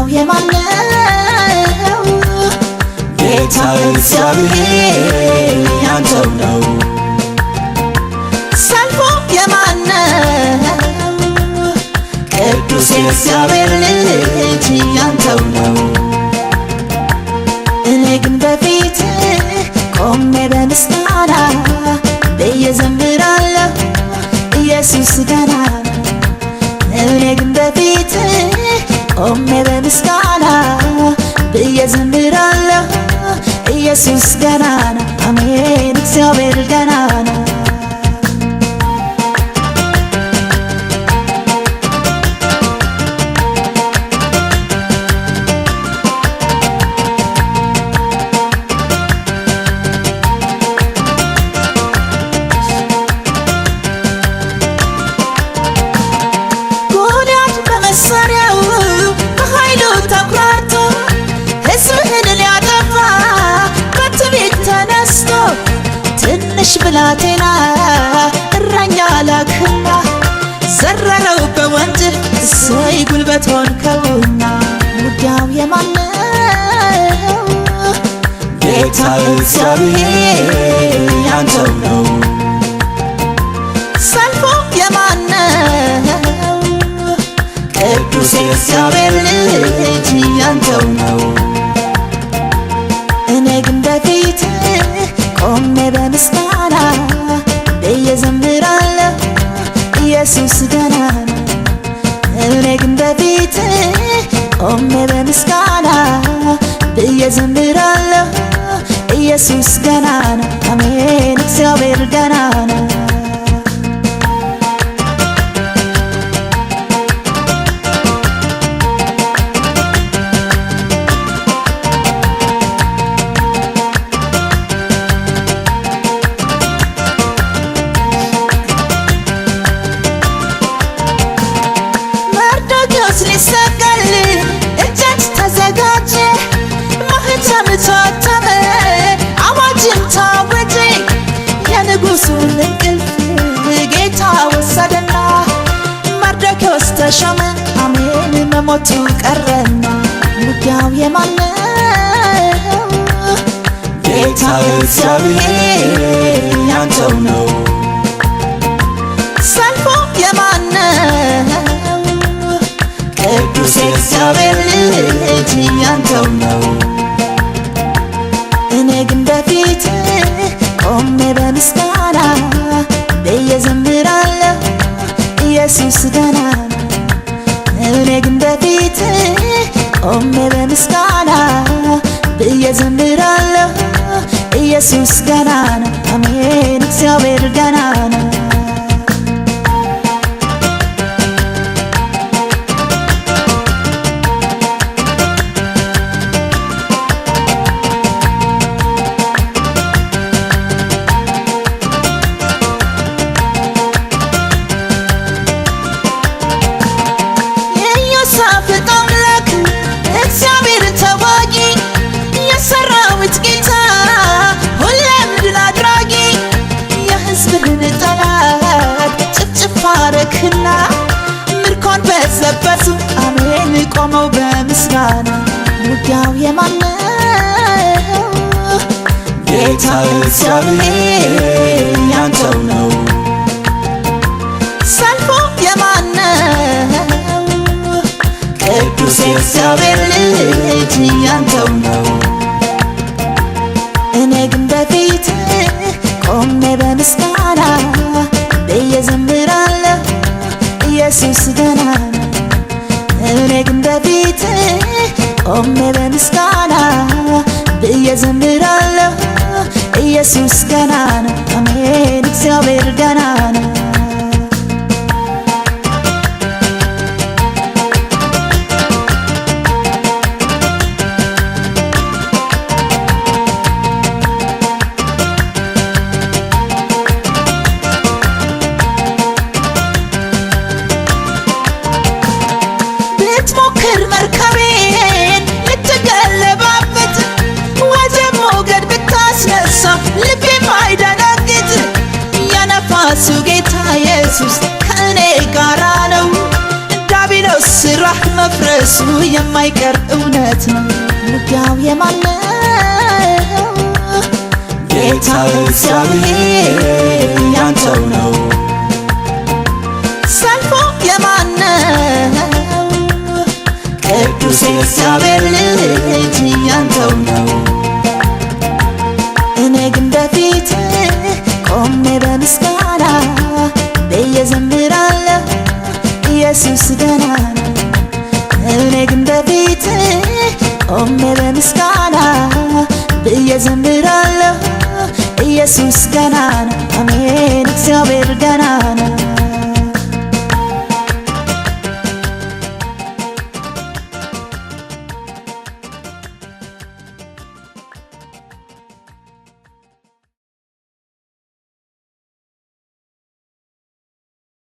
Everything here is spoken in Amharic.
ውጊያው የማን ነው? ጌታ እግዚአብሔር ያንተው ነው። ሰልፉ የማን ነው? ቅዱስ የእግዚአብሔር ልጅ ያንተው ነው። እኔ ግን በፊትህ ቆሜ በምስጋና ብዬ ዘምራለሁ ኢየሱስ ገናና። እኔ ግን በፊትህ ቆሜ በምስጋና ብዬ ዘምራለሁ ኢየሱስ ገናና። አሜን እግዚአብሔር ገናና። ትንሽ ብላቴና እረኛ ላክና ዘረረው በወንጭፍ እሰይ ጉልበት ሆንከውና። ውጊያው የማን ነው? ጌታ እግዚአብሔር ያንተው ነው። ሰልፉ የማን ነው? ቅዱስ የእግዚአብሔር ልጅ ያንተው ነው። እኔ ግን በፊትህ ቆሜ በምስጋና ብዬ ዘምራለሁ ኢየሱስ ገናና። እኔ ግን በፊትህ ቆሜ በምስጋና ብዬ ዘምራለሁ ኢየሱስ ገናና። አሜን እግዚአብሔር ገናና። ሊሰቀል እጀት ተዘጋጀ፣ ማህተም ታተመ፣ አዋጅም ታወጀ። የንጉሡን እንቅልፍ ጌታ ወሰደና መርዶክዮስ ተሾመ። አሜን መሞቱ ቀረና። ውጊያው የማን ነው? ጌታ እግዚአብሔር ያንተው ነው። ሰልፉ የማን ነው? ቅዱስ የእግዚአብሔር ልጅ ያንተው ነው። እኔ ግን በፊትህ ቆሜ በምስጋና ብዬ ዘምራለሁ ኢየሱስ ገናና። እኔ ግን በፊትህ ቆሜ በምስጋና ብዬ ዘምራለሁ ኢየሱስ ገናና። አሜን እግዚአብሔር ገናና። ባረክና ምርኮን በዘበቱ አሜን ቆመው በምስጋና። ውጊያው የማን ነው? ጌታ እግዚአብሔር ያንተው ነው። ሰልፉ የማን ነው? ቅዱስ የእግዚአብሔር ልጅ ያንተው ነው። እኔ ግን በፊትህ ቆሜ በምስጋና ብዬ ዘምራለሁ ኢየሱስ ገናና። እኔ ግን በፊትህ ቆሜ በምስጋና ብዬ ዘምራለሁ ኢየሱስ ገናና። አሜን እግዚአብሔር ገናና። ብትሞክር መርከቤን ልትገለባበት ወጀብ ሞገድ ብታስነሳ ልቤ ማይደነግጥ የነፋሱ ጌታ ኢየሱስ ከእኔ ጋራ ነው። ዲያብሎስ ስራህ መፍረስ በሱ የማይቀር እውነት ነው። ውጊያው የማን ነው? ጌታ እግዚአብሔር ያንተው ነው። ሰልፉ የማን ነው? ቅዱስ እግዚአብሔር ልጅ ያንተው ነው። እኔ ግን በፊት ቆሜ በምስጋና ብዬ ዘምራለሁ ኢየሱስ ገና ነው። እኔ ግን በፊት ቆሜ በምስጋና ብዬ ዘምራለሁ ኢየሱስ ገና ነው። አሜን እግዚአብሔር ገና ነው።